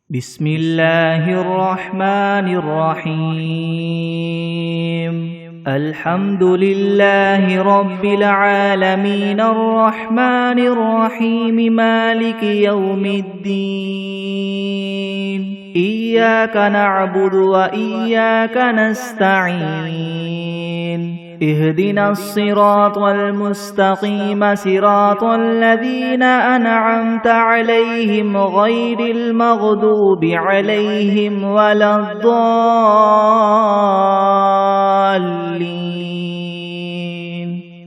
بسم الله الرحمن الرحيم الحمد لله رب العالمين الرحمن الرحيم مالك يوم الدين إياك نعبد وإياك نستعين اهدنا الصراط المستقيم صراط الذين أنعمت عليهم غير المغضوب عليهم ولا الضالين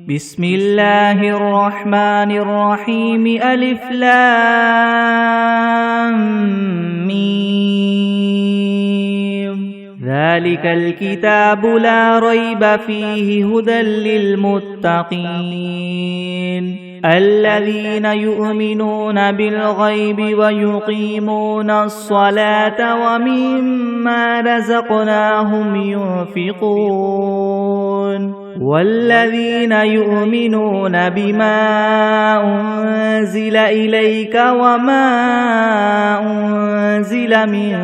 بسم الله الرحمن الرحيم ألف لام ميم ذلك الكتاب لا ريب فيه هدى للمتقين الذين يؤمنون بالغيب ويقيمون الصلاة ومما رزقناهم ينفقون والذين يؤمنون بما أنزل إليك وما أنزل من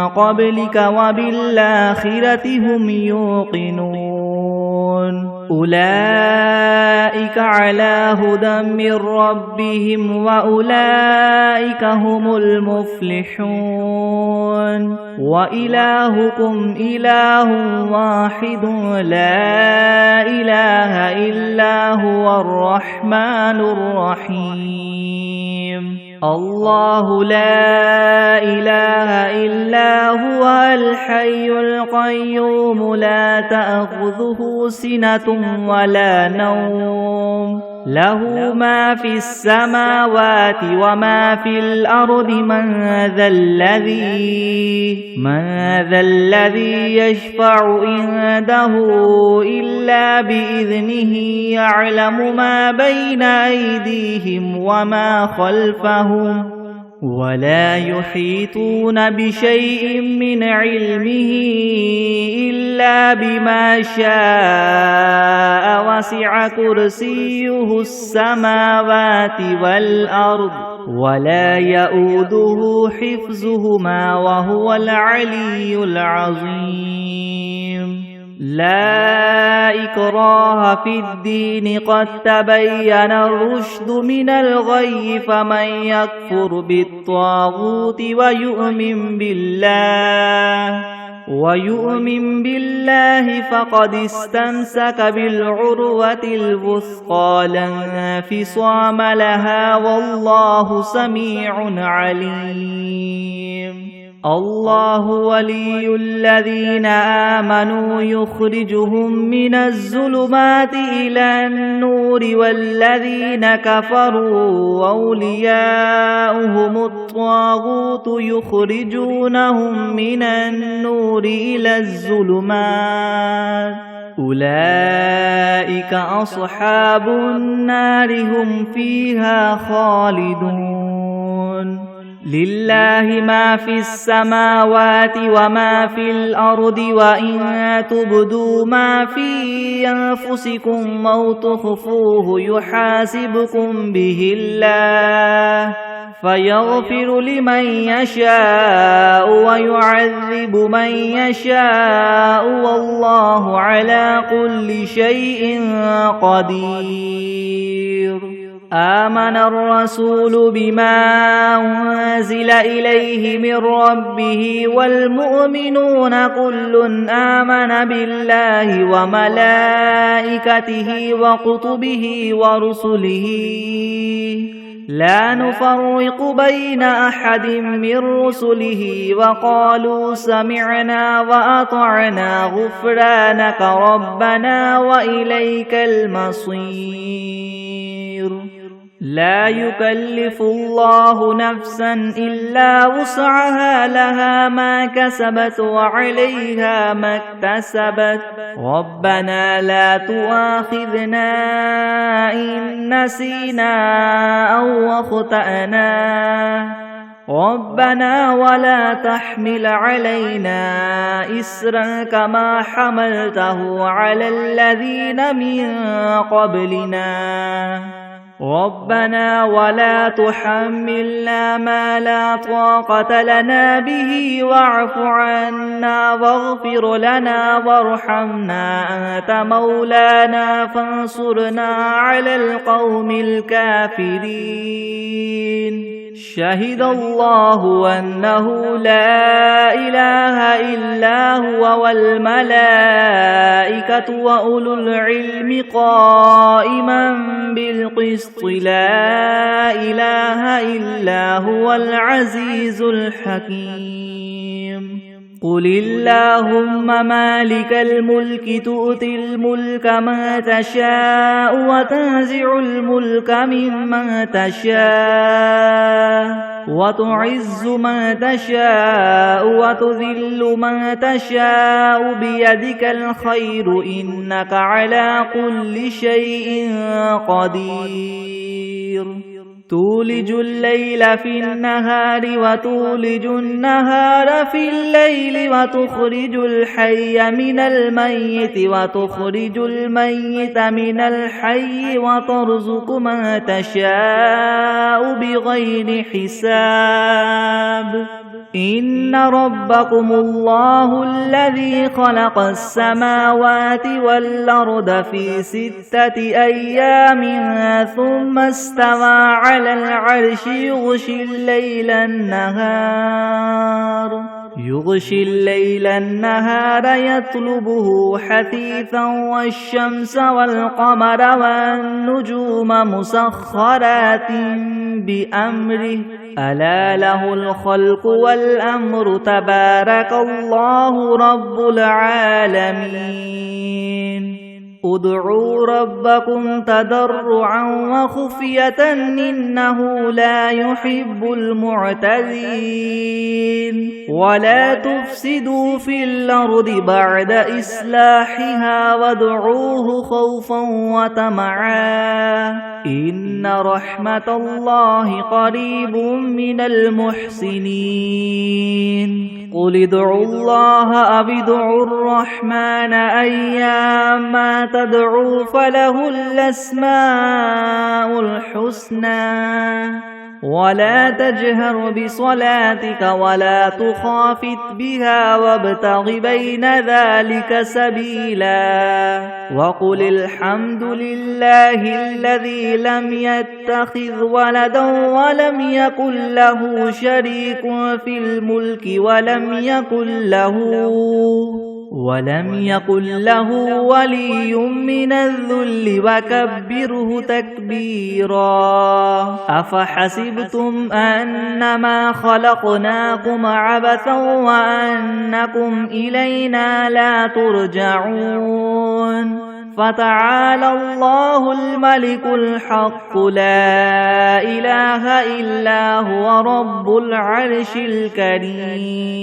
قبلك وبالآخرة هم يوقنون أولئك على هدى من ربهم وأولئك هم المفلحون وإلهكم إله واحد لا إله إلا هو الرحمن الرحيم الله لا إله إلا هو الحي القيوم لا تأخذه سنة ولا نوم له ما في السماوات وما في الأرض من ذا الذي يشفع عنده إلا بإذنه يعلم ما بين أيديهم وما خلفهم ولا يحيطون بشيء من علمه إلا بما شاء وسع كرسيه السماوات والأرض ولا يؤوده حفظهما وهو العلي العظيم لا إكراه في الدين قد تبين الرشد من الغي فمن يكفر بالطاغوت ويؤمن بالله فقد استمسك بالعروة الوثقى لا انفصام لها والله سميع عليم الله ولي الذين آمنوا يخرجهم من الظلمات إلى النور والذين كفروا أولياؤهم الطاغوت يخرجونهم من النور إلى الظلمات أولئك أصحاب النار هم فيها خالدون لله ما في السماوات وما في الأرض وإن تبدوا ما في أنفسكم أو تخفوه يحاسبكم به الله فيغفر لمن يشاء ويعذب من يشاء والله على كل شيء قدير آمن الرسول بما أنزل إليه من ربه والمؤمنون كل آمن بالله وملائكته وكتبه ورسله لا نفرق بين أحد من رسله وقالوا سمعنا وأطعنا غفرانك ربنا وإليك المصير لا يكلف الله نفسا إلا وسعها لها ما كسبت وعليها ما اكتسبت ربنا لا تؤاخذنا إن نسينا أو أخطأنا ربنا ولا تحمل علينا إسرا كما حملته على الذين من قبلنا ربنا ولا تحملنا ما لا طاقة لنا به واعف عنا واغفر لنا وارحمنا أنت مولانا فانصرنا على القوم الكافرين شهد الله أنه لا إله إلا هو والملائكة وأولو العلم قائما بالقسط لا إله إلا هو العزيز الحكيم قل اللهم مالك الملك تؤتي الملك من تشاء وتنزع الملك ممن تشاء وتعز من تشاء وتذل من تشاء بيدك الخير إنك على كل شيء قدير تولج الليل في النهار وتولج النهار في الليل وتخرج الحي من الميت وتخرج الميت من الحي وترزق من تشاء بغير حساب إن ربكم الله الذي خلق السماوات والأرض في 6 أيام ثم استوى على العرش يغشي الليل النهار يطلبه حثيثا والشمس والقمر والنجوم مسخرات بأمره ألا له الخلق والأمر تبارك الله رب العالمين ادعوا ربكم تضرعا وخفية إنه لا يحب المعتدين ولا تفسدوا في الأرض بعد إصلاحها وادعوه خوفا وطمعا إن رحمة الله قريب من المحسنين قل ادعوا الله أو ادعوا الرحمن أيما تدعوا فله الأسماء الحسنى ولا تجهر بصلاتك ولا تخافت بها وابتغ بين ذلك سبيلا وقل الحمد لله الذي لم يتخذ ولدا ولم يكن له شريك في الملك ولم يكن له ولي من الذل وكبره تكبيرا أفحسبتم أنما خلقناكم عبثا وأنكم إلينا لا ترجعون فتعالى الله الملك الحق لا إله إلا هو رب العرش الكريم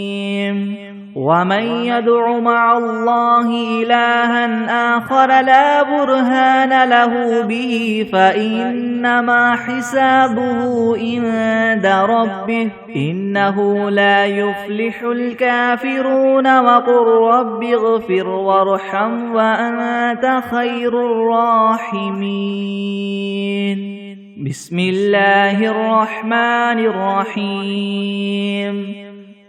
ومن يدع مع الله إلها آخر لا برهان له به فإنما حسابه عند ربه إنه لا يفلح الكافرون وقل رب اغفر وارحم وأنت خير الراحمين بسم الله الرحمن الرحيم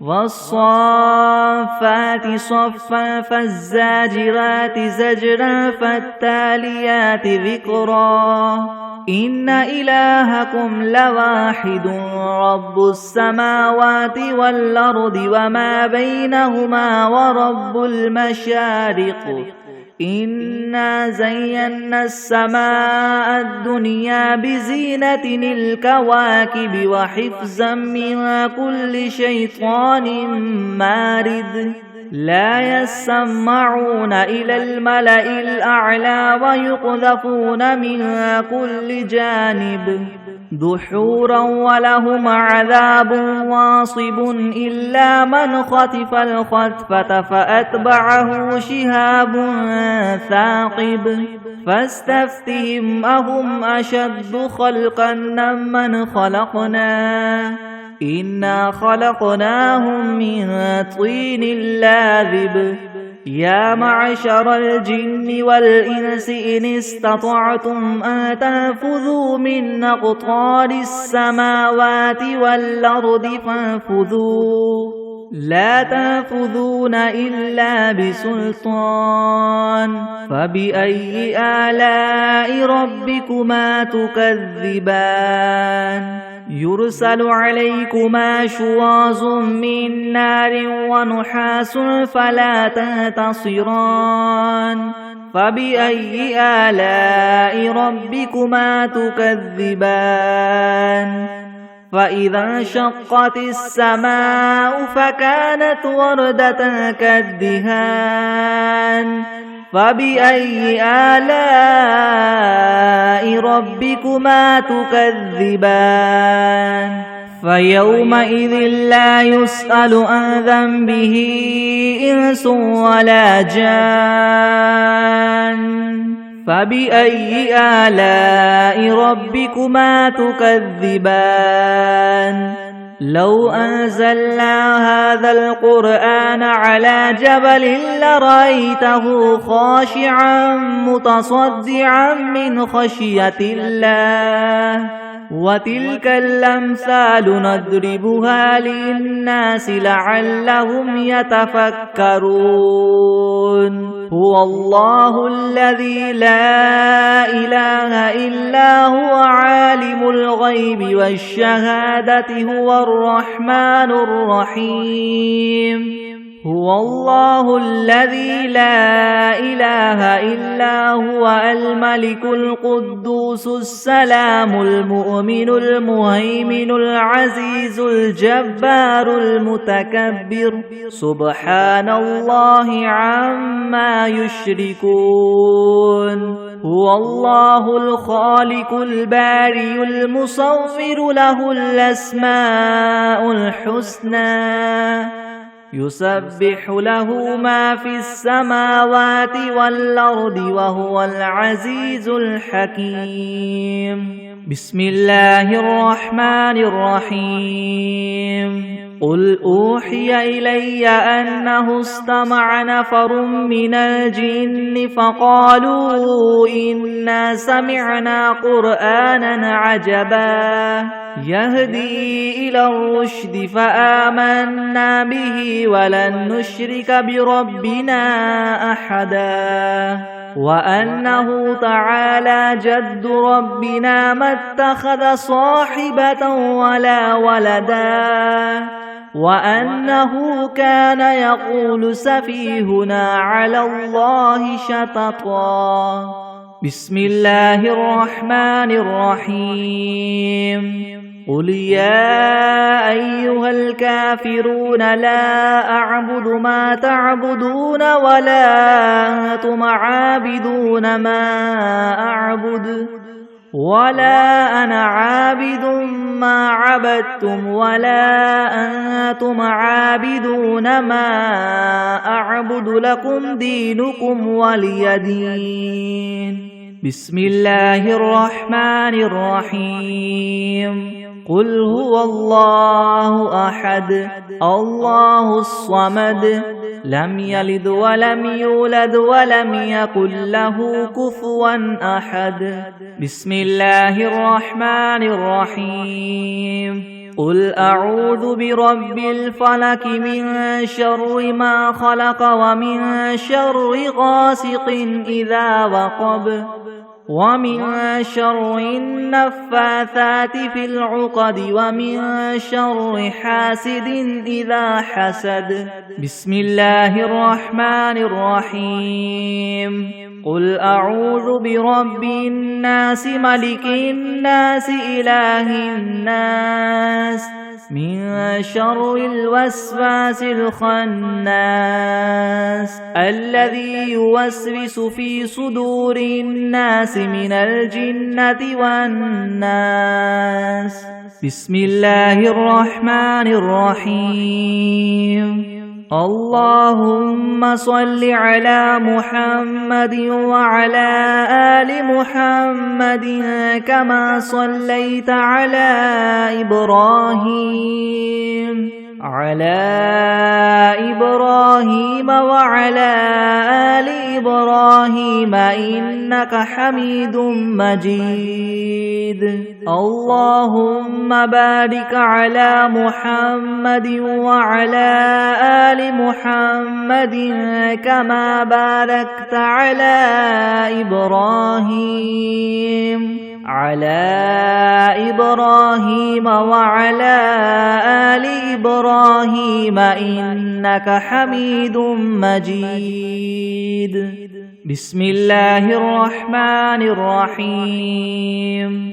والصافات صفا فالزاجرات زجرا فالتاليات ذكرا إن إلهكم لواحد رب السماوات والأرض وما بينهما ورب المشارق إنا زينا السماء الدنيا بزينة الكواكب وحفظا من كل شيطان مارد لا يسمعون إلى الملأ الأعلى ويقذفون من كل جانب دحورا ولهم عذاب واصب إلا من خطف الخطفة فأتبعه شهاب ثاقب فاستفتهم أهم أشد خلقا ممن خلقنا إنا خلقناهم من طين لاذب يا معشر الجن والإنس إن استطعتم أن تنفذوا من أقطار السماوات والأرض فانفذوا لا تنفذون إلا بسلطان فبأي آلاء ربكما تكذبان يرسل عليكما شواظ من نار ونحاس فلا تنتصران فبأي آلاء ربكما تكذبان فإذا انشقت السماء فكانت وردة كالدهان فبأي آلاء ربكما تكذبان فيومئذ لا يسأل عن ذنبه إنس ولا جان فبأي آلاء ربكما تكذبان لو أنزلنا هذا القرآن على جبل لرأيته خاشعا متصدعا من خشية الله وتلك الأمثال نضربها للناس لعلهم يتفكرون هو الله الذي لا إله إلا هو عالم الغيب والشهادة هو الرحمن الرحيم هو الله الذي لا إله إلا هو الملك القدوس السلام المؤمن المهيمن العزيز الجبار المتكبر سبحان الله عما يشركون هو الله الخالق البارئ المصور له الأسماء الحسنى يسبح له ما في السماوات والأرض وهو العزيز الحكيم بسم الله الرحمن الرحيم قل أوحي إلي أنه استمع نفر من الجن فقالوا إنا سمعنا قرآنا عجبا يهدي إلى الرشد فآمنا به ولن نشرك بربنا أحدا وأنه تعالى جد ربنا ما اتخذ صاحبة ولا ولدا وأنه كان يقول سفيهنا على الله شططا بسم الله الرحمن الرحيم قل يا أيها الكافرون لا أعبد ما تعبدون ولا أنتم عابدون ما أعبد ولا أنا عابد ما عبدتم ولا أنتم عابدون ما أعبد لكم دينكم ولي دين بسم الله الرحمن الرحيم قل هو الله أحد الله الصمد لم يلد ولم يولد ولم يكن له كفوا أحد بسم الله الرحمن الرحيم قل أعوذ برب الفلك من شر ما خلق ومن شر غاسق إذا وقب ومن شر النفاثات في العقد ومن شر حاسد إذا حسد بسم الله الرحمن الرحيم قل أعوذ برب الناس ملك الناس إله الناس من شر الوسواس الخناس الذي يوسوس في صدور الناس من الجنة والناس بسم الله الرحمن الرحيم اللهم صل على محمد وعلى آل محمد كما صليت على إبراهيم على إبراهيم وعلى آل إبراهيم إنك حميد مجيد اللهم بارك على محمد وعلى آل محمد كما باركت على إبراهيم وعلى آل إبراهيم إنك حميد مجيد بسم الله الرحمن الرحيم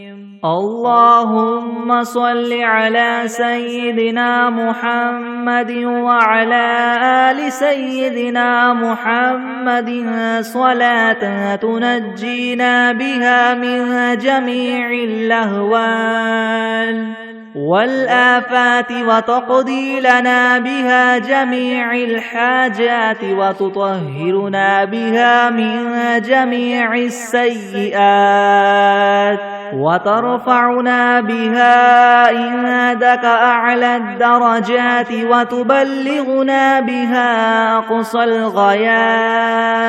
اللهم صل على سيدنا محمد وعلى آل سيدنا محمد صلاة تنجينا بها من جميع اللهوان والآفات وتقضي لنا بها جميع الحاجات وتطهرنا بها من جميع السيئات وترفعنا بها عندك أعلى الدرجات وتبلغنا بها أقصى الغايات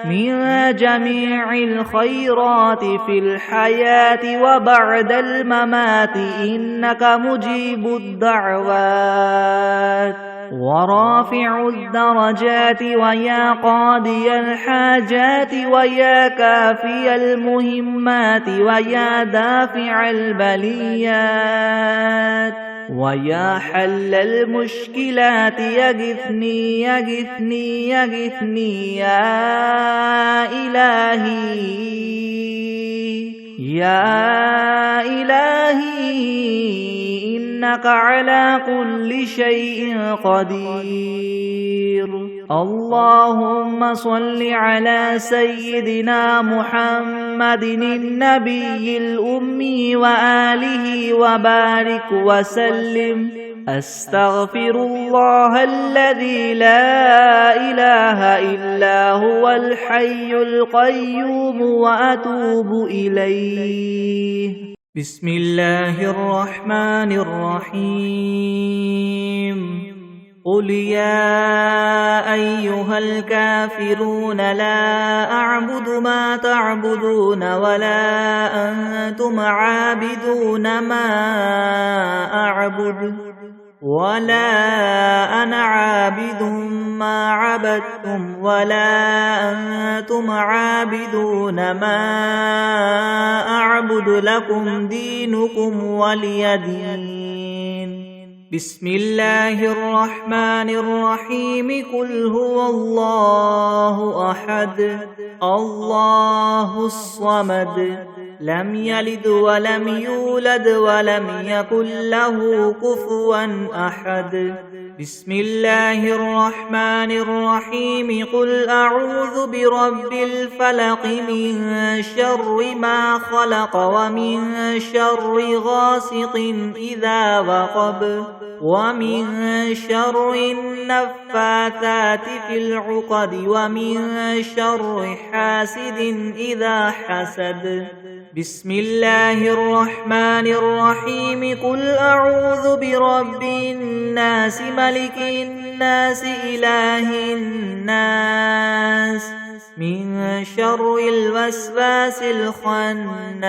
من جميع الخيرات في الحياة وبعد الممات إنك مجيب الدعوات ورافع الدرجات ويا قاضي الحاجات ويا كافي المهمات ويا دافع البليات ويا حل المشكلات يغثني يغثني يغثني يا إلهي إنك على كل شيء قدير اللهم صل على سيدنا محمد النبي الأمي وآله وبارك وسلم أستغفر الله الذي لا إله إلا هو الحي القيوم وأتوب إليه بسم الله الرحمن الرحيم قل يا أيها الكافرون لا أعبد ما تعبدون ولا أنتم عابدون ما أعبد ولا أنا عابد ما عبدتم ولا أنتم عابدون ما أعبد لكم دينكم ولي دين بسم الله الرحمن الرحيم قل هو الله أحد الله الصمد لم يلد ولم يولد ولم يكن له كفوا أحد بسم الله الرحمن الرحيم قل أعوذ برب الفلق من شر ما خلق ومن شر غاسق إذا وقب ومن شر النفاثات في العقد ومن شر حاسد إذا حسد بسم الله الرحمن الرحيم قل أعوذ برب الناس ملك الناس إله الناس من شر الوسواس الخناس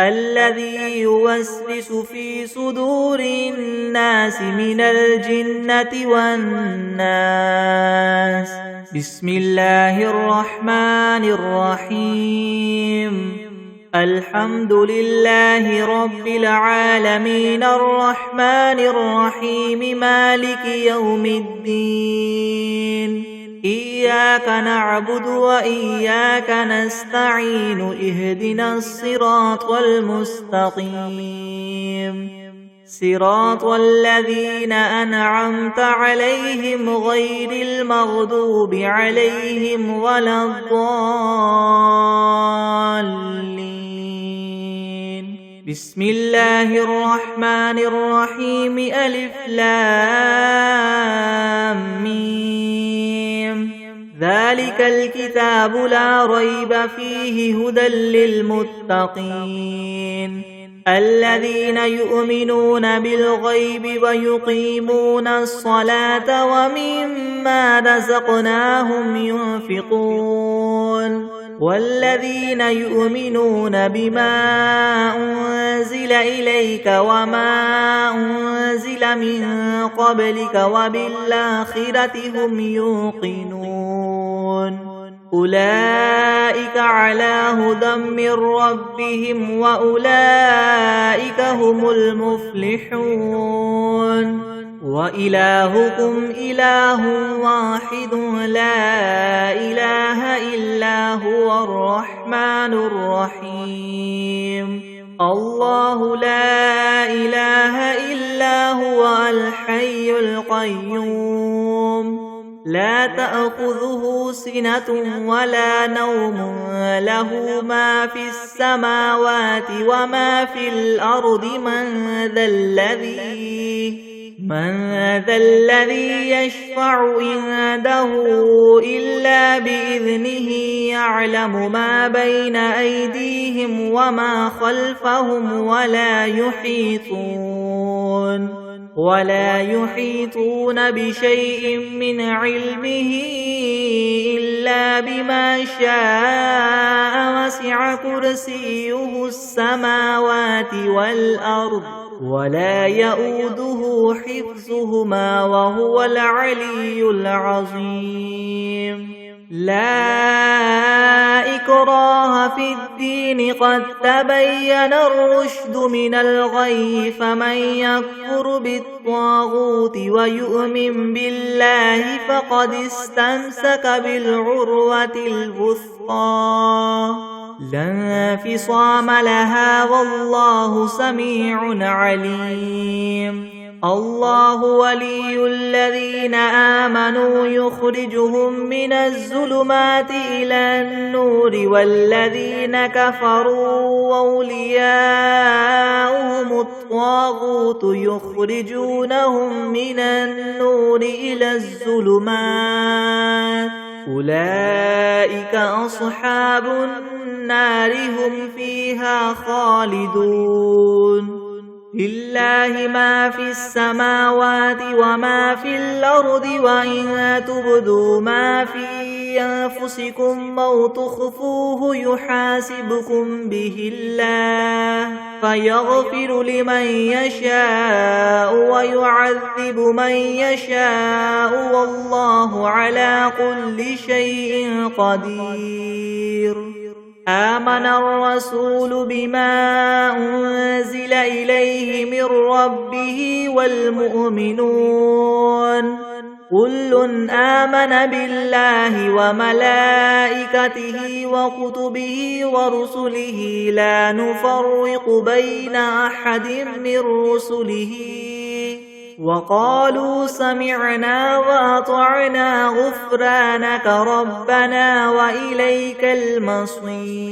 الذي يوسوس في صدور الناس من الجنة والناس بسم الله الرحمن الرحيم الحمد لله رب العالمين الرحمن الرحيم مالك يوم الدين إياك نعبد وإياك نستعين اهدنا الصراط المستقيم صراط الذين أنعمت عليهم غير المغضوب عليهم ولا الضالين بسم الله الرحمن الرحيم ألف لام ميم ذلك الكتاب لا ريب فيه هدى للمتقين الذين يؤمنون بالغيب ويقيمون الصلاة ومما رزقناهم ينفقون والذين يؤمنون بما أنزل إليك وما أنزل من قبلك وبالآخرة هم يوقنون أولئك على هدى من ربهم وأولئك هم المفلحون وإلهكم إله واحد لا إله إلا هو الرحمن الرحيم الله لا إله إلا هو الحي القيوم لا تأخذه سنة ولا نوم له ما في السماوات وما في الأرض من ذا الذي يشفع عنده إلا بإذنه يعلم ما بين أيديهم وما خلفهم ولا يحيطون بشيء من علمه إلا بما شاء وسع كرسيه السماوات والأرض ولا يؤوده حفظهما وهو العلي العظيم لا إكراه في الدين قد تبين الرشد من الغي فمن يكفر بالطاغوت ويؤمن بالله فقد استمسك بالعروة الوثقى لا انفصام لها والله سميع عليم الله ولي الذين آمنوا يخرجهم من الظلمات إلى النور والذين كفروا أولياؤهم الطاغوت يخرجونهم من النور إلى الظلمات أولئك أصحاب النار هم فيها خالدون لله ما في السماوات وما في الأرض وإن تبدوا ما في أنفسكم أو تخفوه يحاسبكم به الله فيغفر لمن يشاء ويعذب من يشاء والله على كل شيء قدير آمن الرسول بما أنزل إليه من ربه والمؤمنون كل آمن بالله وملائكته وكتبه ورسله لا نفرق بين أحد من رسله وقالوا سمعنا وأطعنا غفرانك ربنا وإليك المصير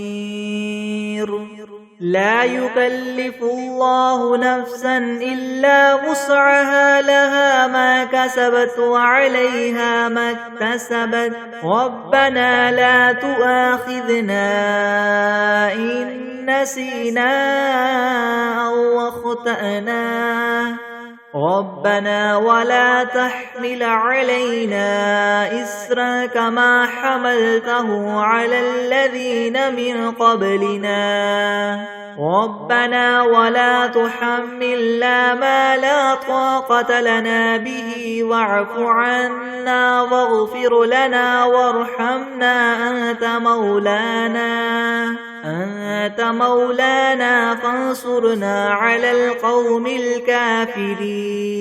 لا يكلف الله نفسا إلا وسعها لها ما كسبت وعليها ما اكتسبت ربنا لا تؤاخذنا إن نسينا أو أخطأنا ربنا ولا تحمل علينا إسرا كما حملته على الذين من قبلنا ربنا ولا تحملنا ما لا طاقة لنا به واعف عنا واغفر لنا وارحمنا أنت مولانا فانصرنا على القوم الكافرين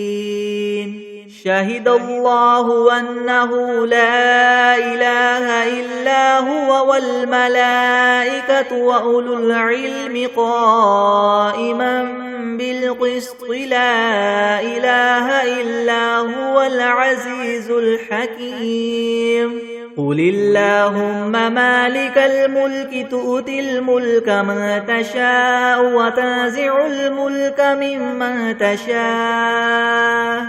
شهد الله أنه لا إله إلا هو والملائكة وأولو العلم قائما بالقسط لا إله إلا هو العزيز الحكيم قل اللهم مالك الملك تؤتي الملك من تشاء وتنزع الملك ممن تشاء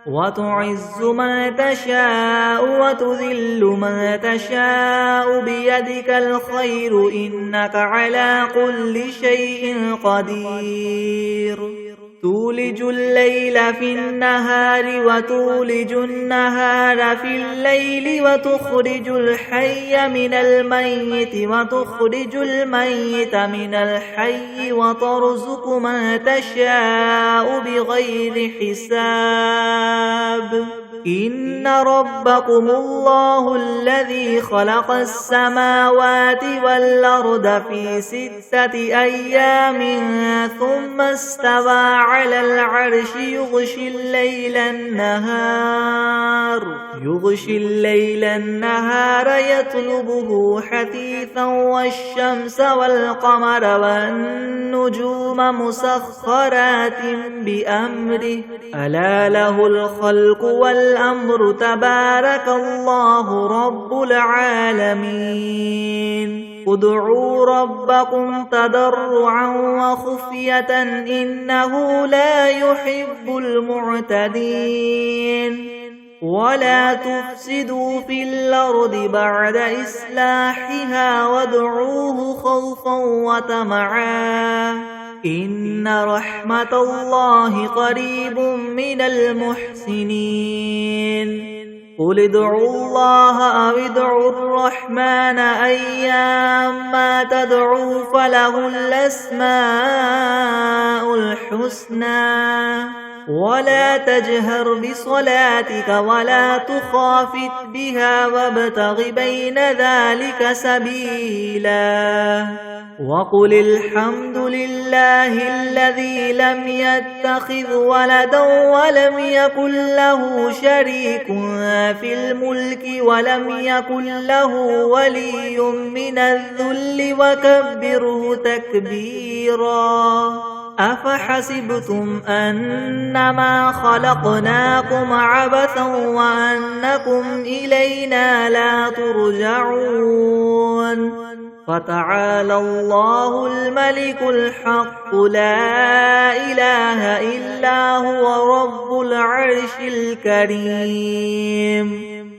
وتعز من تشاء وتذل من تشاء بيدك الخير إنك على كل شيء قدير تولج الليل في النهار وتولج النهار في الليل وتخرج الحي من الميت وتخرج الميت من الحي وترزق من تشاء بغير حساب إن ربكم الله الذي خلق السماوات والأرض في 6 أيام ثم استوى على العرش يغشي الليل النهار يطلبه حثيثا والشمس والقمر والنجوم مسخرات بأمره ألا له الخلق والأمر تبارك الله رب العالمين ادعوا ربكم تضرعا وخفية إنه لا يحب المعتدين ولا تفسدوا في الأرض بعد إصلاحها وادعوه خوفا وطمعا إن رحمة الله قريب من المحسنين قل ادعوا الله أو ادعوا الرحمن أيما تدعوا فله الأسماء الحسنى ولا تجهر بصلاتك ولا تخافت بها وابتغ بين ذلك سبيلا وقل الحمد لله الذي لم يتخذ ولدا ولم يكن له شريك في الملك ولم يكن له ولي من الذل وكبره تكبيرا أفحسبتم أنما خلقناكم عبثا وأنكم إلينا لا ترجعون فتعالى الله الملك الحق لا إله إلا هو رب العرش الكريم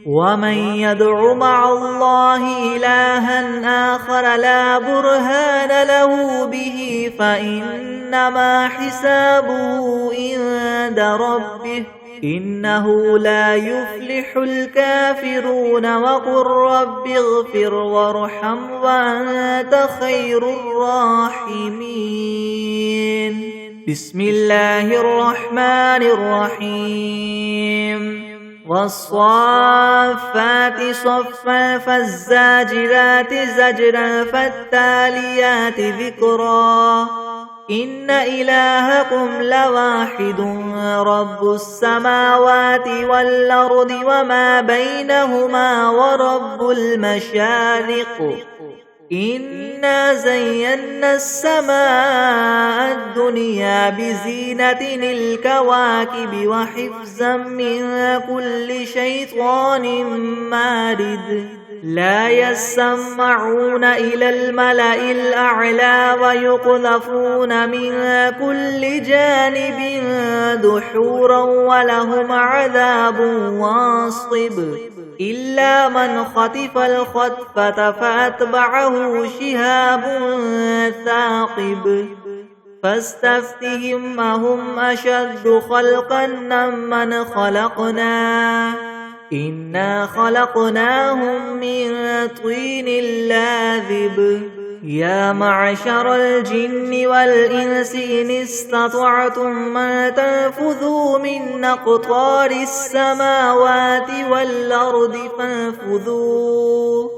ومن يدع مع الله إلها آخر لا برهان له به فإنما حسابه عند ربه إنه لا يفلح الكافرون وقل رب اغفر وارحم وأنت خير الراحمين بسم الله الرحمن الرحيم والصافات صفا فالزاجرات زجرا فالتاليات ذكرا إن إلهكم لواحد رب السماوات والأرض وما بينهما ورب المشارق إنا زينا السماء الدنيا بزينة الكواكب وحفظا من كل شيطان مارد لا يسمعون إلى الملأ الأعلى ويقذفون من كل جانب دحورا ولهم عذاب واصب إلا من خطف الخطفة فأتبعه شهاب ثاقب فاستفتهم أهم أشد خلقا ممن خلقنا إنا خلقناهم من طين لاذب يا معشر الجن والإنس إن استطعتم أن تنفذوا من أقطار السماوات والأرض فانفذوا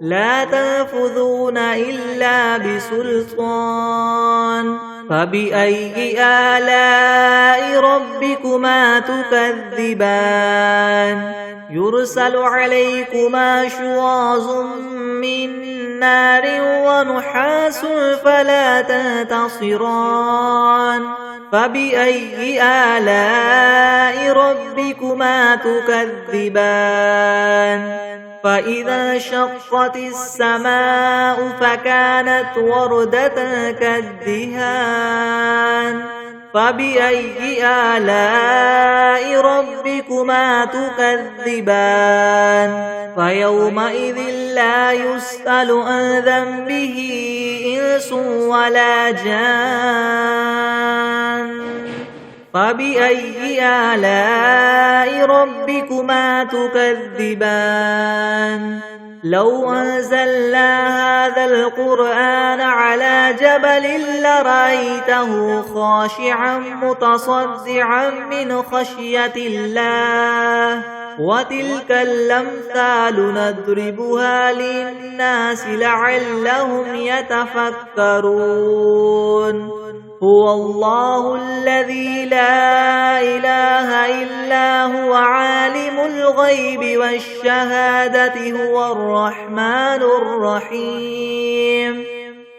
لا تنفذون إلا بسلطان فبأي آلاء ربكما تكذبان يرسل عليكما شواظ من نار ونحاس فلا تنتصران فبأي آلاء ربكما تكذبان فإذا انشقت السماء فكانت وردة كالدهان فبأي آلاء ربكما تكذبان فيومئذ لا يسأل عن ذنبه إنس ولا جان فبأي آلاء ربكما تكذبان لو أنزلنا هذا القرآن على جبل لرأيته خاشعا متصدعا من خشية الله وتلك الأمثال نضربها للناس لعلهم يتفكرون هو الله الذي لا إله إلا هو عالم الغيب والشهادة هو الرحمن الرحيم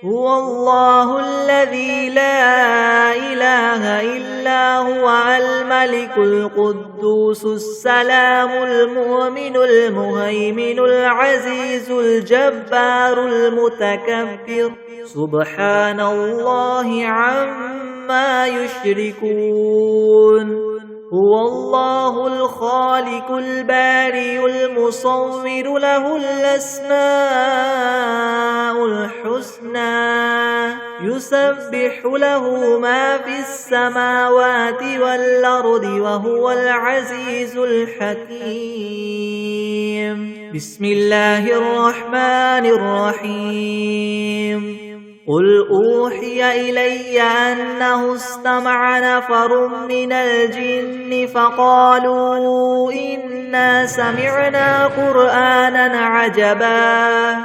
هو الله الذي لا إله إلا هو الملك القدوس السلام المؤمن المهيمن العزيز الجبار المتكبر سبحان الله عما يشركون هو الله الخالق البارئ المصور له الأسماء الحسنى يسبح له ما في السماوات والأرض وهو العزيز الحكيم بسم الله الرحمن الرحيم قل أوحي إلي أنه استمع نفر من الجن فقالوا إنا سمعنا قرآنا عجبا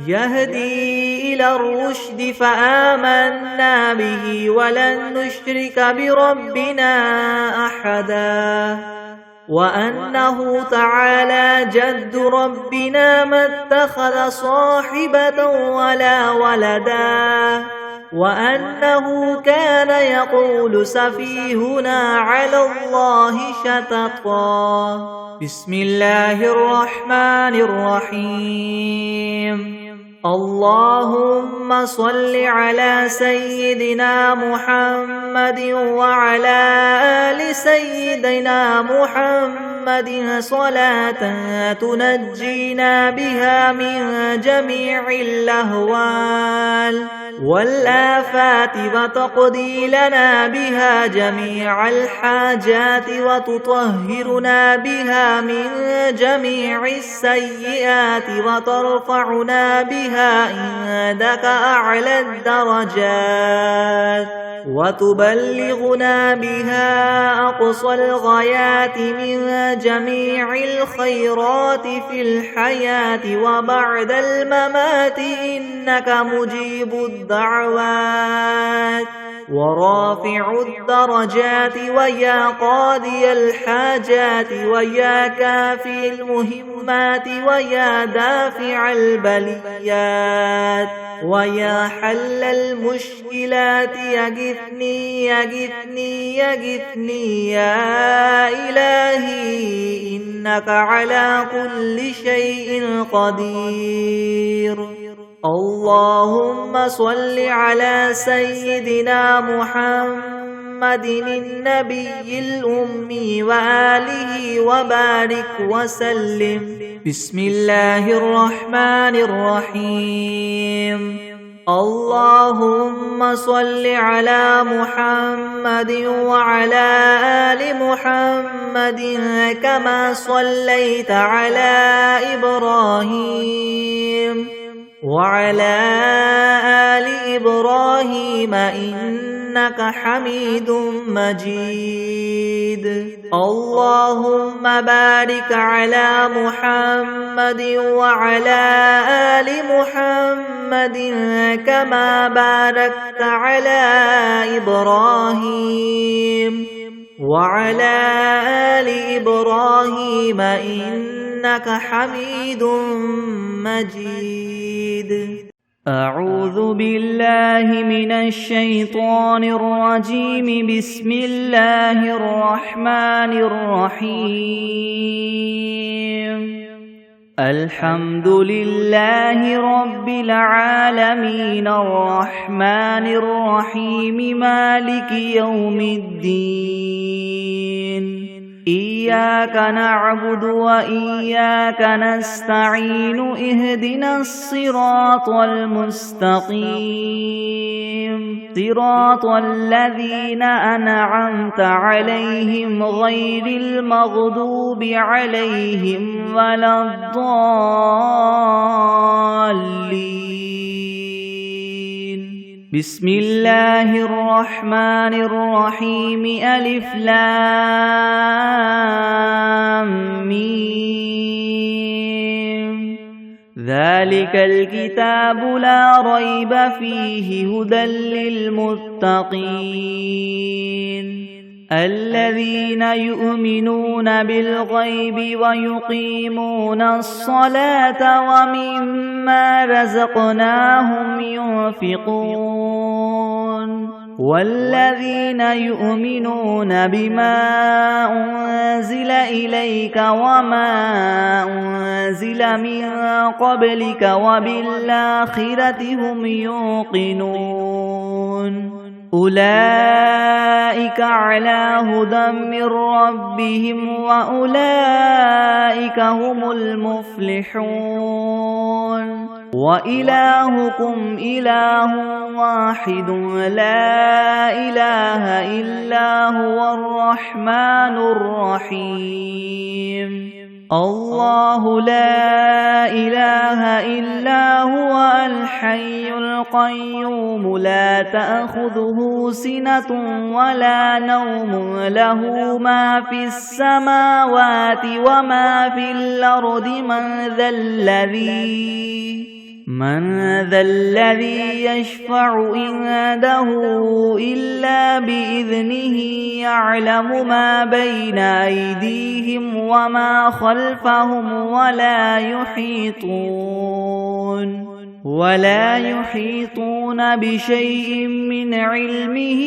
يهدي إلى الرشد فآمنا به ولن نشرك بربنا أحدا وأنه تعالى جد ربنا ما اتخذ صاحبة ولا ولدا وأنه كان يقول سفيهنا على الله شططا بسم الله الرحمن الرحيم اللهم صل على سيدنا محمد وعلى آل سيدنا محمد صلاة تنجينا بها من جميع الأهوال والآفات وتقضي لنا بها جميع الحاجات وتطهرنا بها من جميع السيئات وترفعنا بها عندك أعلى الدرجات وتبلغنا بها أقصى الغايات من جميع الخيرات في الحياة وبعد الممات إنك مجيب الدعوات ورافع الدرجات ويا قاضي الحاجات ويا كافي المهمات ويا دافع البليات ويا حل المشكلات يغثني يغثني يغثني يا إلهي إنك على كل شيء قدير اللهم صل على سيدنا محمد النبي الأمي وآله وبارك وسلم بسم الله الرحمن الرحيم اللهم صل على محمد وعلى آل محمد كما صليت على إبراهيم وعلى آل إبراهيم إنك حميد مجيد اللهم بارك على محمد وعلى آل محمد كما باركت على إبراهيم وعلى آل إبراهيم إنك حميد مجيد أعوذ بالله من الشيطان الرجيم بسم الله الرحمن الرحيم الحمد لله رب العالمين الرحمن الرحيم مالك يوم الدين إياك نعبد وإياك نستعين اهدنا الصراط المستقيم صراط الذين أنعمت عليهم غير المغضوب عليهم ولا الضالين بسم الله الرحمن الرحيم ألف لام ميم ذلك الكتاب لا ريب فيه هدى للمتقين الذين يؤمنون بالغيب ويقيمون الصلاة ومما رزقناهم ينفقون والذين يؤمنون بما أنزل إليك وما أنزل من قبلك وبالآخرة هم يوقنون أولئك على هدى من ربهم وأولئك هم المفلحون وإلهكم إله واحد لا إله إلا هو الرحمن الرحيم الله لا إله إلا هو الحي القيوم لا تأخذه سنة ولا نوم له ما في السماوات وما في الأرض من ذا الذي يشفع عنده إلا بإذنه يعلم ما بين أيديهم وما خلفهم ولا يحيطون بشيء من علمه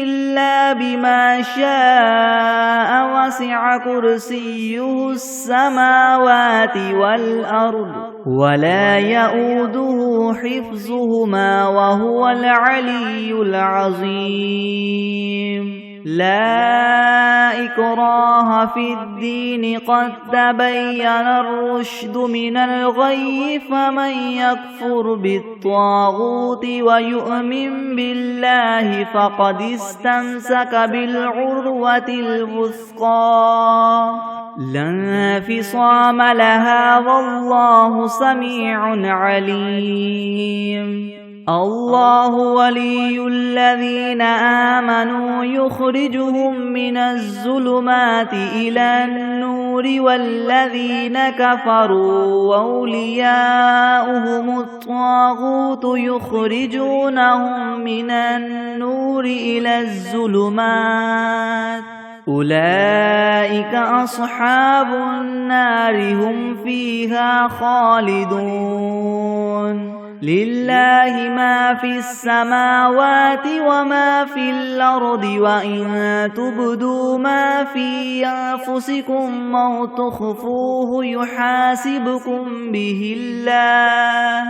إلا بما شاء وسع كرسيه السماوات والأرض ولا يؤوده حفظهما وهو العلي العظيم لا إكراه في الدين قد تبين الرشد من الغي فمن يكفر بالطاغوت ويؤمن بالله فقد استمسك بالعروة الوثقى لا انفصام لها والله سميع عليم الله ولي الذين آمنوا يخرجهم من الظلمات إلى النور والذين كفروا وأولياؤهم الطاغوت يخرجونهم من النور إلى الظلمات أولئك أصحاب النار هم فيها خالدون لله ما في السماوات وما في الأرض وإن تبدوا ما في أنفسكم أو تخفوه يحاسبكم به الله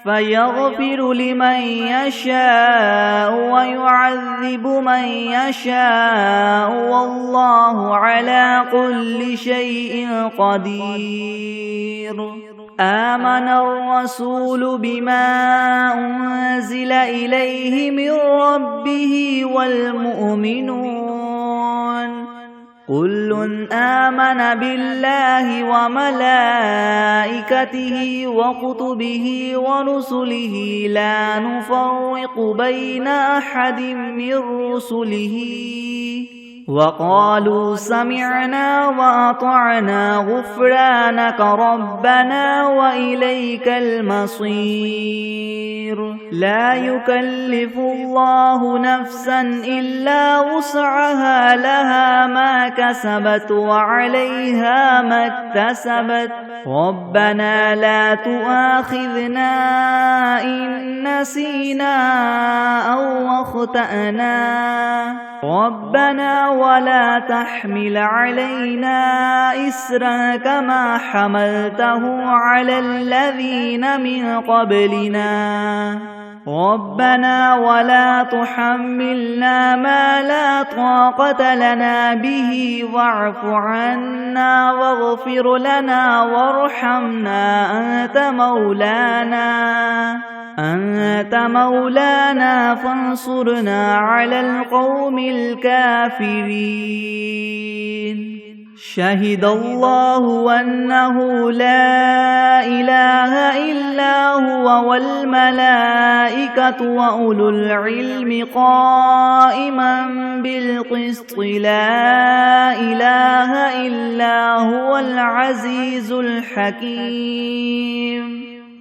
فيغفر لمن يشاء ويعذب من يشاء والله على كل شيء قدير آمن الرسول بما أنزل إليه من ربه والمؤمنون كل آمن بالله وملائكته وكتبه ورسله لا نفرق بين أحد من رسله وقالوا سمعنا وأطعنا غفرانك ربنا وإليك المصير لا يكلف الله نفسا إلا وسعها لها ما كسبت وعليها ما اكتسبت ربنا لا تؤاخذنا إن نسينا أو أخطأنا ربنا ولا تحمل علينا إسرا كما حملته على الذين من قبلنا ربنا ولا تحملنا ما لا طاقة لنا به واعف عنا واغفر لنا وارحمنا أنت مولانا فانصرنا على القوم الكافرين شهد الله أنه لا إله إلا هو والملائكة وأولو العلم قائما بالقسط لا إله إلا هو العزيز الحكيم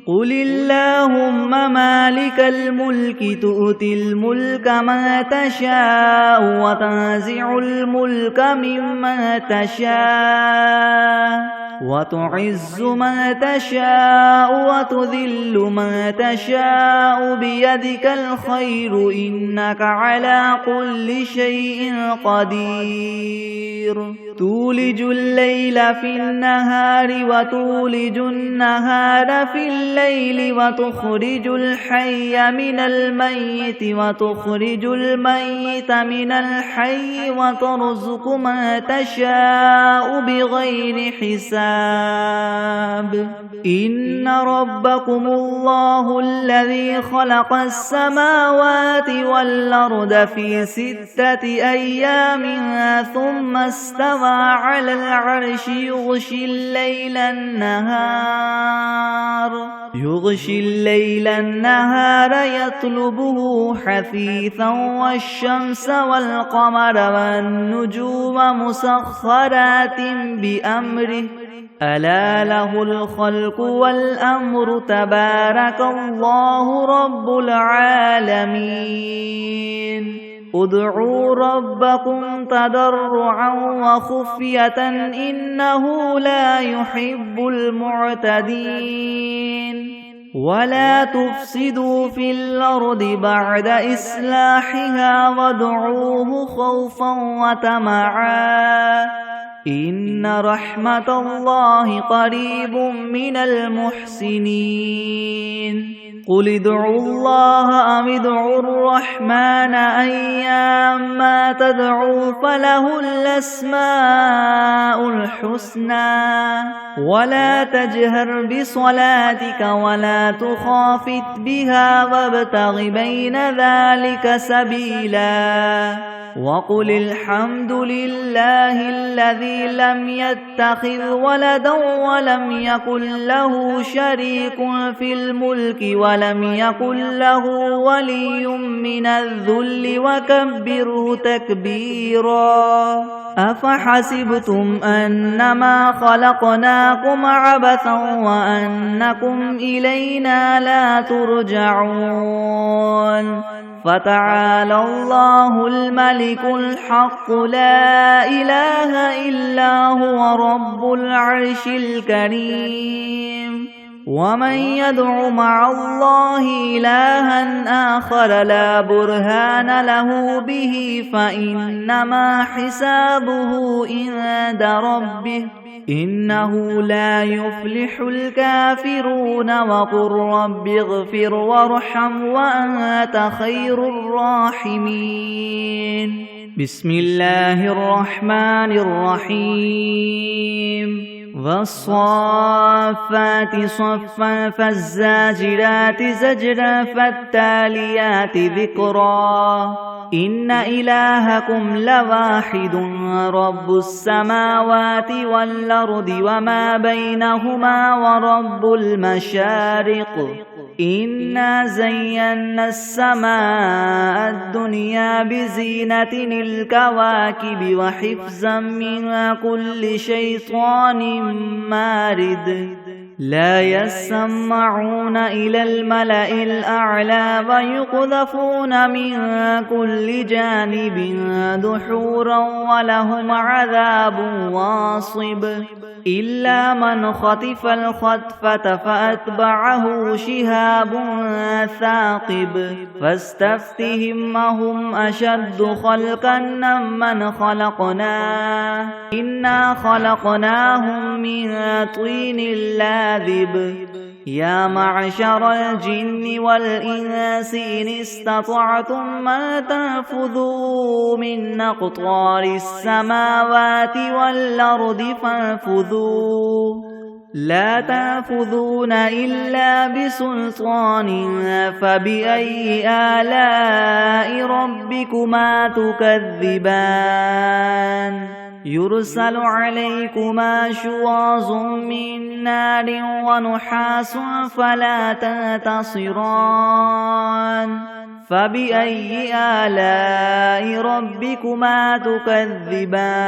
قل اللهم مالك الملك تؤتي الملك من تشاء وتنزع الملك ممن تشاء وتعز من تشاء وتذل من تشاء بيدك الخير إنك على كل شيء قدير تولج الليل في النهار وتولج النهار في الليل وتخرج الحي من الميت وتخرج الميت من الحي وترزق من تشاء بغير حساب إن ربكم الله الذي خلق السماوات والأرض في 6 أيام ثم استوى على العرش يغشي الليل النهار يطلبه حثيثا والشمس والقمر والنجوم مسخرات بأمره ألا له الخلق والأمر تبارك الله رب العالمين ادعوا ربكم تضرعا وخفية إنه لا يحب المعتدين ولا تفسدوا في الأرض بعد إصلاحها وادعوه خوفا وطمعا إن رحمة الله قريب من المحسنين قل ادعوا الله أم ادعوا الرحمن أيما تدعوا فله الأسماء الحسنى ولا تجهر بصلاتك ولا تخافت بها وابتغ بين ذلك سبيلا وقل الحمد لله الذي لم يتخذ ولدا ولم يكن له شريك في الملك ولم يكن له ولي من الذل وكبره تكبيرا أفحسبتم أنما خلقناكم عبثا وأنكم إلينا لا ترجعون فتعالى الله الملك الحق لا إله إلا هو رب العرش الكريم ومن يدع مع الله إلها آخر لا برهان له به فإنما حسابه عند ربه إنه لا يفلح الكافرون وقل رب اغفر وارحم وأنت خير الراحمين بسم الله الرحمن الرحيم والصافات صفا فالزاجرات زجرا فالتاليات ذكرا إن إلهكم لواحد رب السماوات والأرض وما بينهما ورب المشارق إنا زينا السماء الدنيا بزينة الكواكب وحفظا من كل شيطان مارد لا يسمعون إلى الملأ الأعلى ويقذفون من كل جانب دحورا ولهم عذاب واصب إلا من خطف الخطفة فأتبعه شهاب ثاقب فاستفتهم أهم أشد خلقا ممن خلقنا إنا خلقناهم من طين لاذب يا معشر الجن والإنس إن استطعتم أن تنفذوا من أقطار السماوات والأرض فانفذوا لا تنفذون إلا بسلطان فبأي آلاء ربكما تكذبان يرسل عليكما شواظ من نار ونحاس فلا تنتصران فبأي آلاء ربكما تكذبان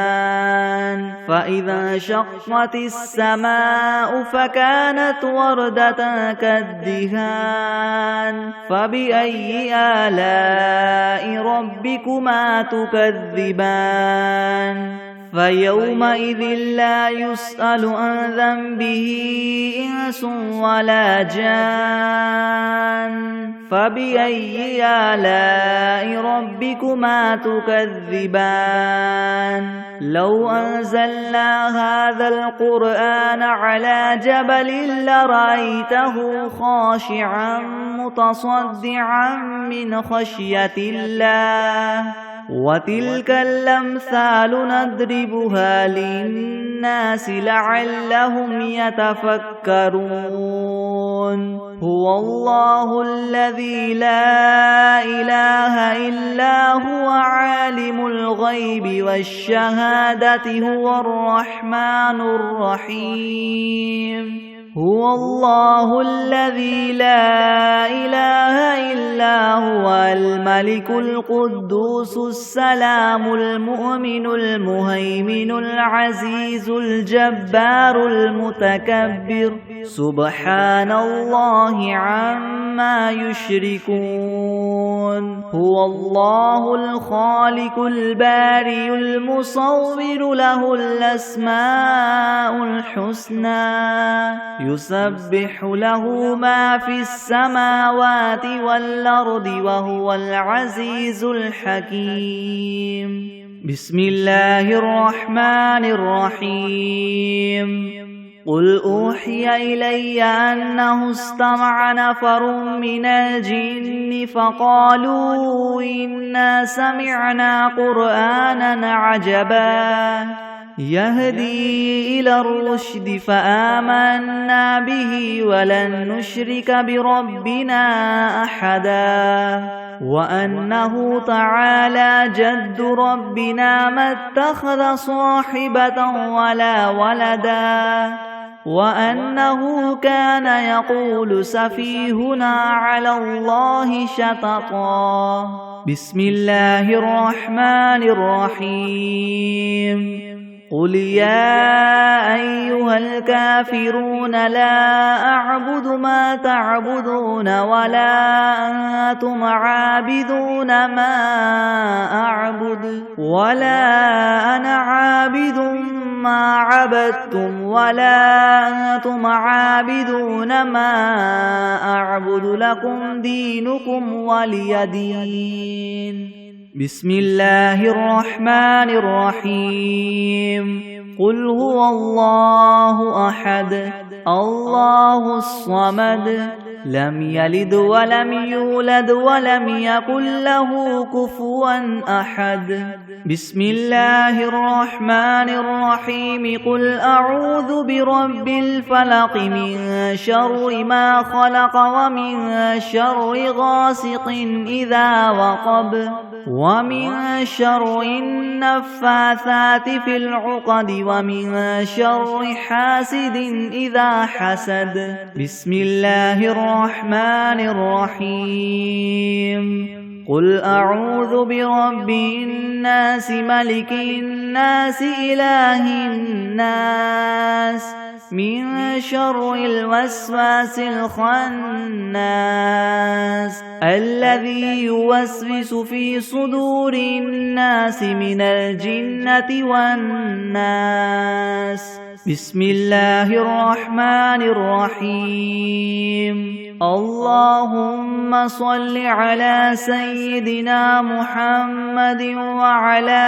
فإذا انشقت السماء فكانت وردة كالدهان فبأي آلاء ربكما تكذبان فيومئذ لا يسأل عن ذنبه إنس ولا جان فبأي آلاء ربكما تكذبان لو أنزلنا هذا القرآن على جبل لرأيته خاشعا متصدعا من خشية الله وتلك الأمثال نضربها للناس لعلهم يتفكرون هو الله الذي لا إله إلا هو عالم الغيب والشهادة هو الرحمن الرحيم هو الله الذي لا إله إلا هو الملك القدوس السلام المؤمن المهيمن العزيز الجبار المتكبر سبحان الله عما يشركون هو الله الخالق البارئ المصور له الأسماء الحسنى يسبح له ما في السماوات والأرض وهو العزيز الحكيم بسم الله الرحمن الرحيم قل أوحي إلي أنه استمع نفر من الجن فقالوا إنا سمعنا قرآنا عجبا يهدي إلى الرشد فآمنا به ولن نشرك بربنا أحدا وأنه تعالى جد ربنا ما اتخذ صاحبة ولا ولدا وأنه كان يقول سفيهنا على الله شططا بسم الله الرحمن الرحيم قل يا أيها الكافرون لا أعبد ما تعبدون ولا أنتم عابدون ما أعبد ولا أنا عابد ما عبدتم ولا أنتم عابدون ما أعبد لكم دينكم ولي دين بسم الله الرحمن الرحيم قل هو الله أحد الله الصمد لم يلد ولم يولد ولم يكن له كفوا أحد بسم الله الرحمن الرحيم قل أعوذ برب الفلق من شر ما خلق ومن شر غاسق إذا وقب ومن شر النفاثات في العقد ومن شر حاسد إذا حسد بسم الله الرحمن الرحيم قل أعوذ برب الناس ملك الناس إله الناس من شر الوسواس الخناس الذي يوسوس في صدور الناس من الجنة والناس. بسم الله الرحمن الرحيم. اللهم صل على سيدنا محمد وعلى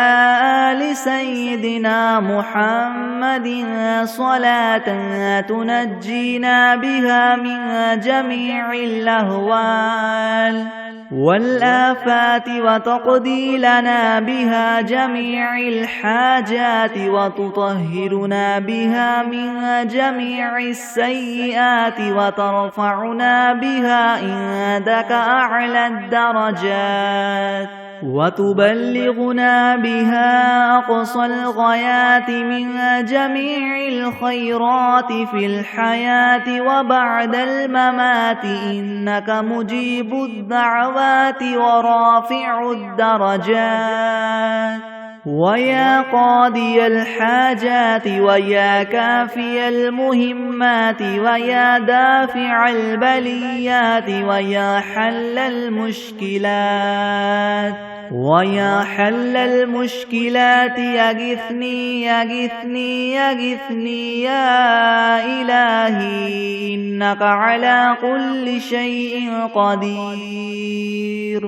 آل سيدنا محمد صلاة تنجينا بها من جميع الأهوال والآفات وتقضي لنا بها جميع الحاجات وتطهرنا بها من جميع السيئات وترفعنا بها عندك أعلى الدرجات وتبلغنا بها أقصى الغايات من جميع الخيرات في الحياة وبعد الممات إنك مجيب الدعوات ورافع الدرجات ويا قاضي الحاجات ويا كافي المهمات ويا دافع البليات ويا حل المشكلات يغثني يغثني يغثني يا إلهي إنك على كل شيء قدير.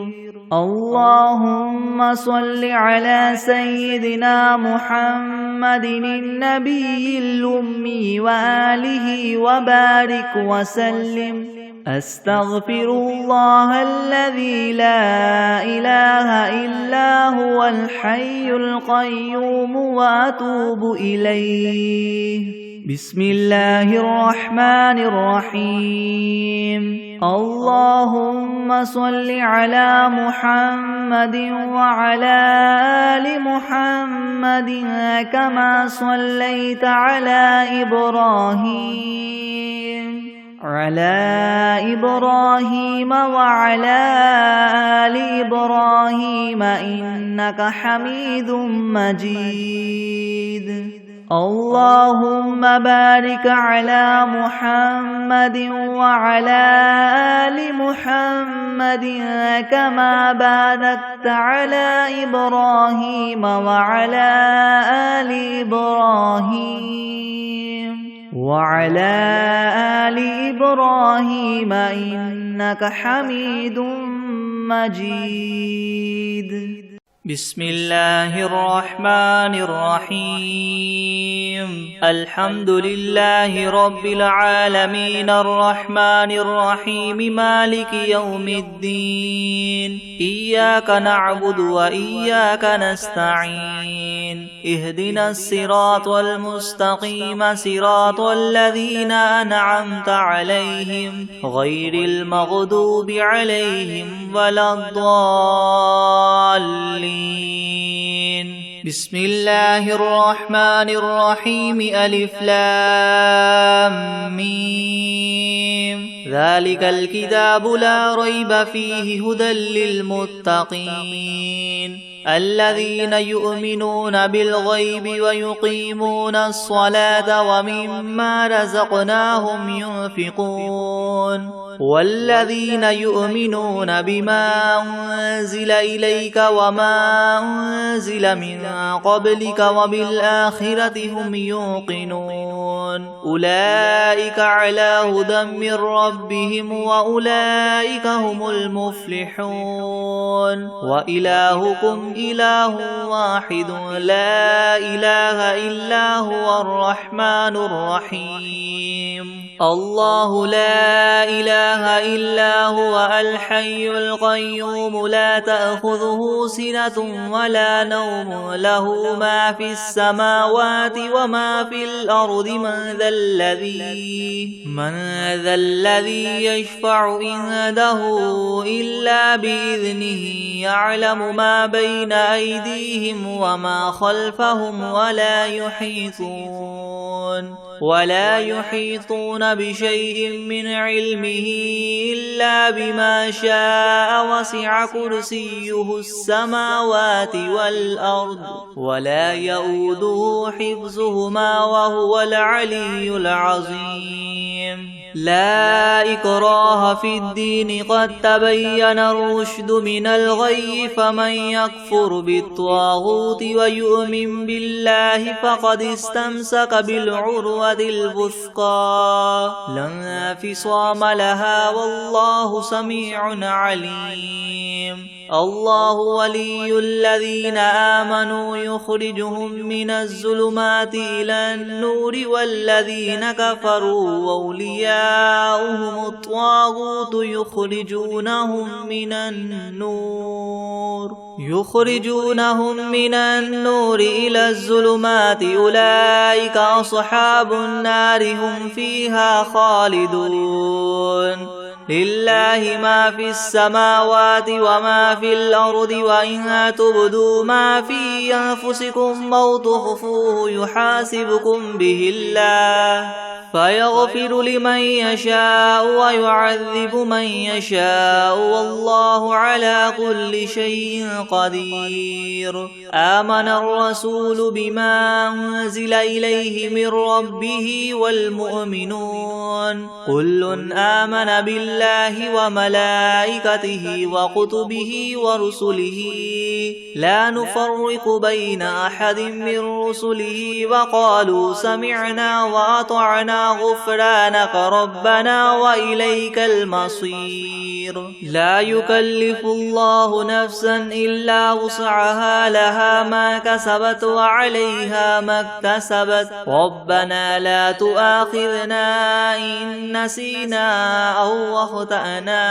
اللهم صل على سيدنا محمد النبي الأمي وآله وبارك وسلم. أستغفر الله الذي لا إله إلا هو الحي القيوم وأتوب إليه. بسم الله الرحمن الرحيم. اللهم صل على محمد وعلى آل محمد كما صليت على إبراهيم وعلى آل إبراهيم إنك حميد مجيد. اللهم بارك على محمد وعلى آل محمد كما باركت على إبراهيم وعلى آل إبراهيم إنك حميد مجيد. بسم الله الرحمن الرحيم. الحمد لله رب العالمين الرحمن الرحيم مالك يوم الدين. إياك نعبد وإياك نستعين. اهدنا الصراط المستقيم صراط الذين أنعمت عليهم غير المغضوب عليهم ولا الضالين. بسم الله الرحمن الرحيم. ألف لام ميم. ذلك الكتاب لا ريب فيه هدى للمتقين الذين يؤمنون بالغيب ويقيمون الصلاة ومما رزقناهم ينفقون والذين يؤمنون بما أنزل إليك وما أنزل من قبلك وبالآخرة هم يوقنون أولئك على هدى من ربهم وأولئك هم المفلحون. وإلهكم إله واحد لا إله إلا هو الرحمن الرحيم. الله لا إله إلا هو الحي القيوم لا تأخذه سنة ولا نوم له ما في السماوات وما في الأرض. من ذا الذي يشفع عنده إلا بإذنه يعلم ما بين أيديهم وما خلفهم ولا يحيطون ولا يحيطون بشيء من علمه إلا بما شاء وسع كرسيه السماوات والأرض ولا يؤوده حفظهما وهو العلي العظيم لا إكراه في الدين قد تبين الرشد من الغي فمن يكفر بالطاغوت ويؤمن بالله فقد استمسك بالعروة الوثقى لا انفصام لها والله سميع عليم الله ولي الذين آمنوا يخرجهم من الظلمات إلى النور والذين كفروا أولياؤهم الطاغوت يخرجونهم من النور إلى الظلمات أولئك أصحاب النار هم فيها خالدون لله ما في السماوات وما في الأرض وإن تبدوا ما في أنفسكم أو تخفوه يحاسبكم به الله فيغفر لمن يشاء ويعذب من يشاء والله على كل شيء قدير آمن الرسول بما أنزل إليه من ربه والمؤمنون كل آمن بالله وملائكته وكتبه ورسله لا نفرق بين أحد من رسله وقالوا سمعنا وأطعنا غفرانك ربنا وإليك المصير لا يكلف الله نفسا إلا وسعها لها ما كسبت وعليها ما اكتسبت ربنا لا تؤاخذنا إن نسينا أو أخطأنا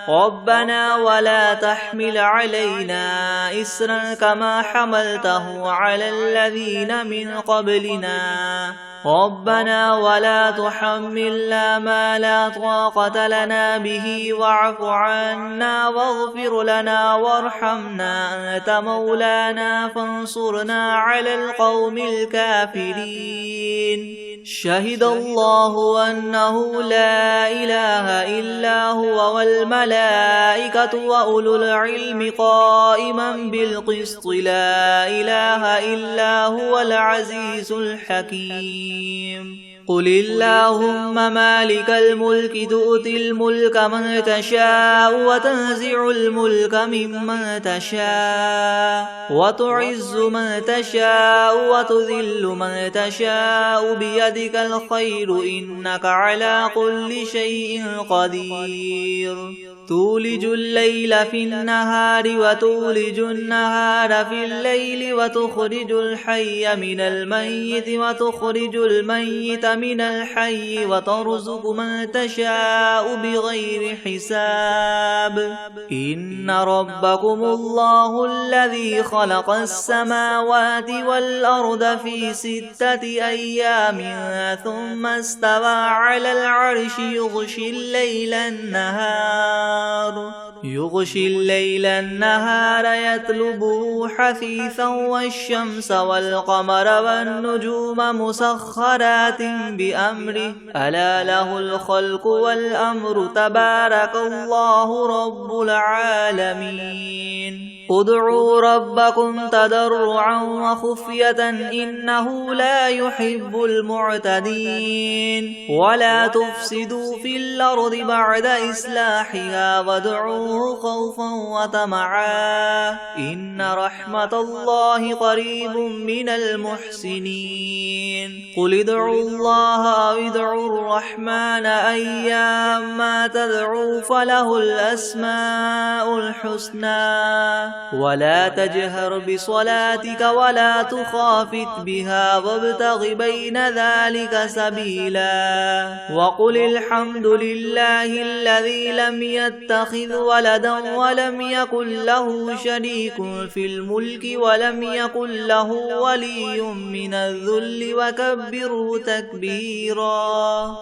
ربنا ولا تحمل علينا إسرا كما حملته على الذين من قبلنا ربنا ولا تحملنا ما لا طاقة لنا به واعف عنا واغفر لنا وارحمنا أنت مولانا فانصرنا على القوم الكافرين شهد الله أنه لا إله إلا هو والملائكة وأولو العلم قائما بالقسط لا إله إلا هو العزيز الحكيم قل اللهم مالك الملك تؤتي الملك من تشاء وتنزع الملك ممن تشاء وتعز من تشاء وتذل من تشاء بيدك الخير إنك على كل شيء قدير تولج الليل في النهار وتولج النهار في الليل وتخرج الحي من الميت وتخرج الميت من الحي وترزق من تشاء بغير حساب إن ربكم الله الذي خلق السماوات والأرض في 6 أيام ثم استوى على العرش يغشي الليل النهار يطلبه حثيثا والشمس والقمر والنجوم مسخرات بأمره ألا له الخلق والأمر تبارك الله رب العالمين ادعوا ربكم تضرعا وخفية إنه لا يحب المعتدين ولا تفسدوا في الأرض بعد إصلاحها وادعوه خوفا وطمعا إن رحمة الله قريب من المحسنين قل ادعوا الله أو ادعوا الرحمن أيما تدعوا فله الأسماء الحسنى ولا تجهر بصلاتك ولا تخافت بها وابتغ بين ذلك سبيلا وقل الحمد لله الذي لم يتخذ ولدا ولم يكن له شريك في الملك ولم يكن له ولي من الذل وكبره تكبيرا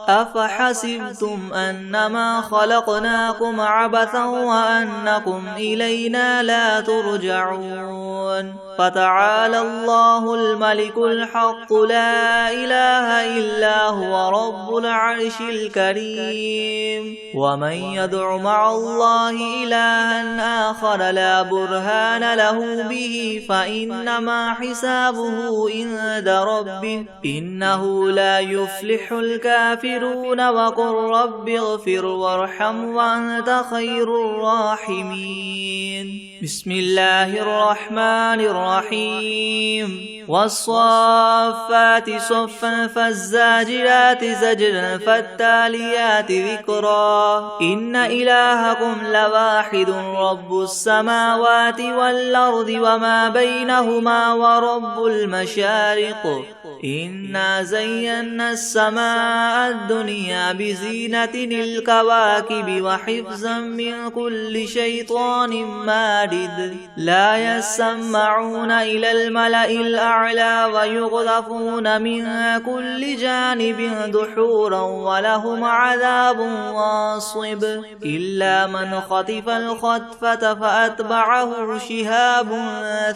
أفحسبتم أنما خلقناكم عبثا وأنكم إلينا لا ترجعون فتعالى الله الملك الحق لا إله إلا هو رب العرش الكريم ومن يدع مع الله إلها آخر لا برهان له به فإنما حسابه عند ربه إنه لا يفلح الكافرون وقل رب اغفر وارحم وأنت خير الراحمين بسم الله الرحمن الرحيم والصافات صفا فالزاجرات زجرا فالتاليات ذكرا إن إلهكم لواحد رب السماوات والأرض وما بينهما ورب المشارق إنا زينا السماء الدنيا بزينة الكواكب وحفظا من كل شيطان مارد لا يسمعون إلى الملأ الأعلى ويقذفون من كل جانب دحورا ولهم عذاب واصب إلا من خطف الخطفة فأتبعه شهاب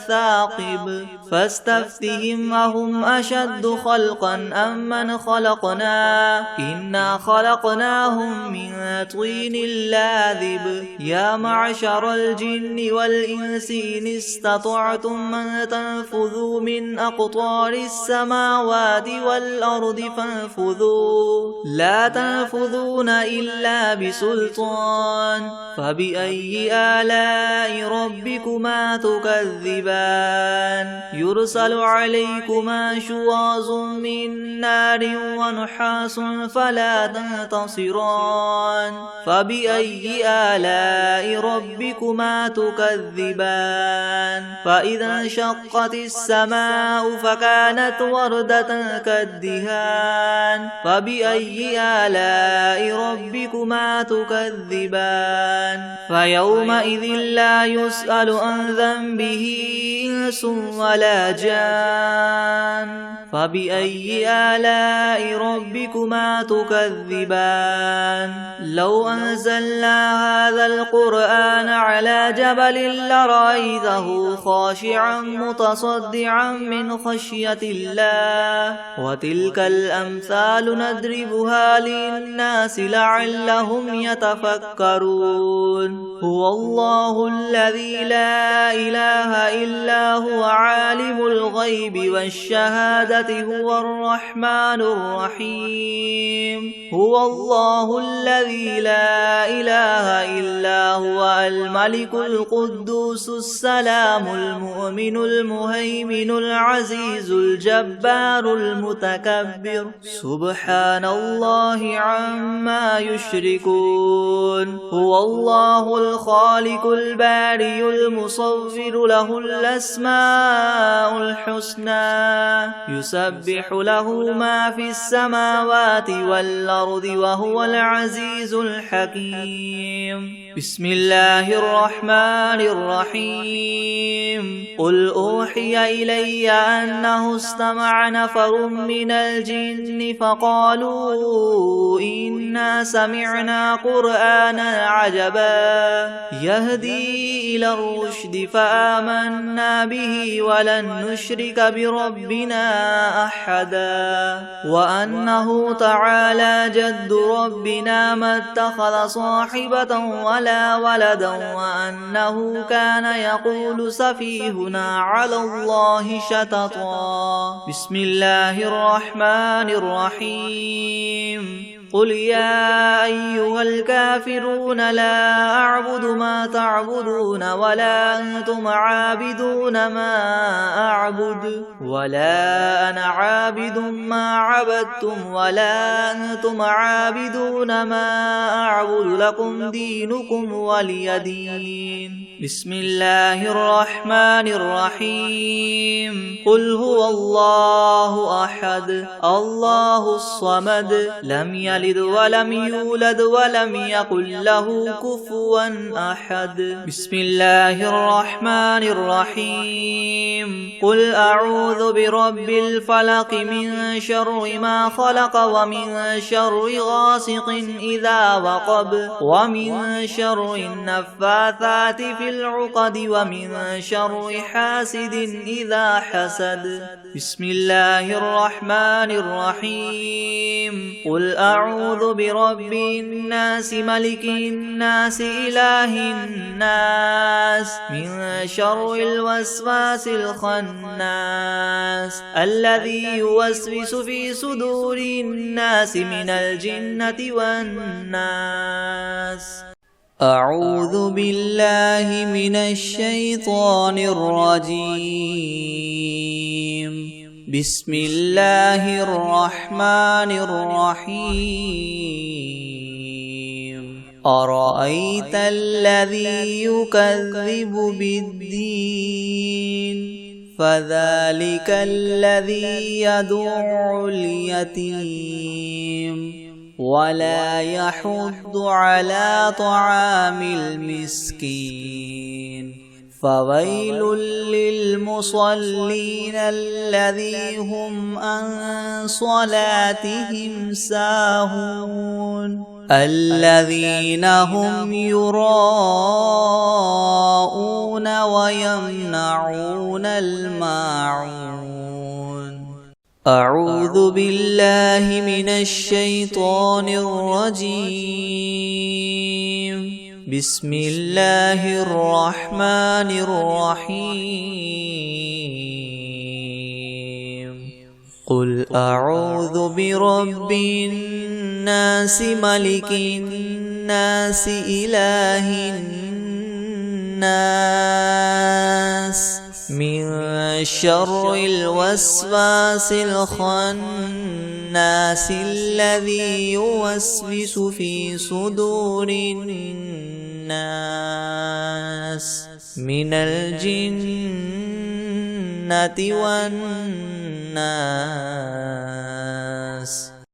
ثاقب فاستفتهم أهم أشد خلقا أم من خلقنا إنا خلقناهم من طين لاذب يا معشر الجن والإنس إن استطعتم من تنفذوا من أقطار السماوات والأرض فانفذوا لا تنفذون إلا بسلطان فبأي آلاء ربكما تكذبان يرسل عليكما شواظ من نار ونحاس فلا تنتصران فبأي آلاء ربكما تكذبان فإذا انشقت السماء فكانت وردة كالدهان فبأي آلاء ربكما تكذبان فيومئذ لا يسأل عن ذنبه إنس ولا جان فبأي آلاء ربكما تكذبان لو أنزلنا هذا القرآن على جبل لرأيته خاشعا متصدعا من خشية الله وتلك الأمثال نضربها للناس لعلهم يتفكرون هو الله الذي لا إله إلا هو عالم الغيب والشهادة هو الرحمن الرحيم هو الله الذي لا إله إلا هو الملك القدوس السلام المؤمن المهيمن العزيز الجبار المتكبر سبحان الله عما يشركون هو الله الخالق البارئ المصور له الأسماء الحسنى يسبح له ما في السماوات والأرض وهو العزيز الحكيم بسم الله الرحمن الرحيم قل أوحي إلي أنه استمع نفر من الجن فقالوا إنا سمعنا قرآنا عجبا يهدي إلى الرشد فآمنا به ولن نشرك بربنا أحدا وأنه تعالى جد ربنا ما اتخذ صاحبة ولا ولدا وأنه كان يقول سفيهنا على الله شططا بسم الله الرحمن الرحيم قل يا أيها الكافرون لا أعبد ما تعبدون ولا أنتم عابدون ما أعبد ولا أنا عابد ما عبدتم ولا أنتم عابدون ما أعبد لكم دينكم ولي دين بسم الله الرحمن الرحيم قل هو الله أحد الله الصمد لم يلد يلد ولم يولد ولم يكن له كفوا أحد. بسم الله الرحمن الرحيم. قل أعوذ برب الفلق من شر ما خلق ومن شر غاسق إذا وقب ومن شر النفاثات في العقد ومن شر حاسد إذا حسد. بسم الله الرحمن الرحيم. قل أعوذ برب الناس ملك الناس إله الناس من شر الوسواس الخناس الذي يوسوس في صدور الناس من الجنة والناس. أعوذ بالله من الشيطان الرجيم. بسم الله الرحمن الرحيم. أرأيت الذي يكذب بالدين فذلك الذي يدع اليتيم ولا يحض على طعام المسكين فويل للمصلين الذين هم عن صلاتهم ساهون الذين هم يراءون ويمنعون الماعون. أعوذ بالله من الشيطان الرجيم. بسم الله الرحمن الرحيم. قل أعوذ برب الناس ملك الناس إله الناس من شر الوسواس الخناس الذي يوسوس في صدور الناس من الجنة والناس.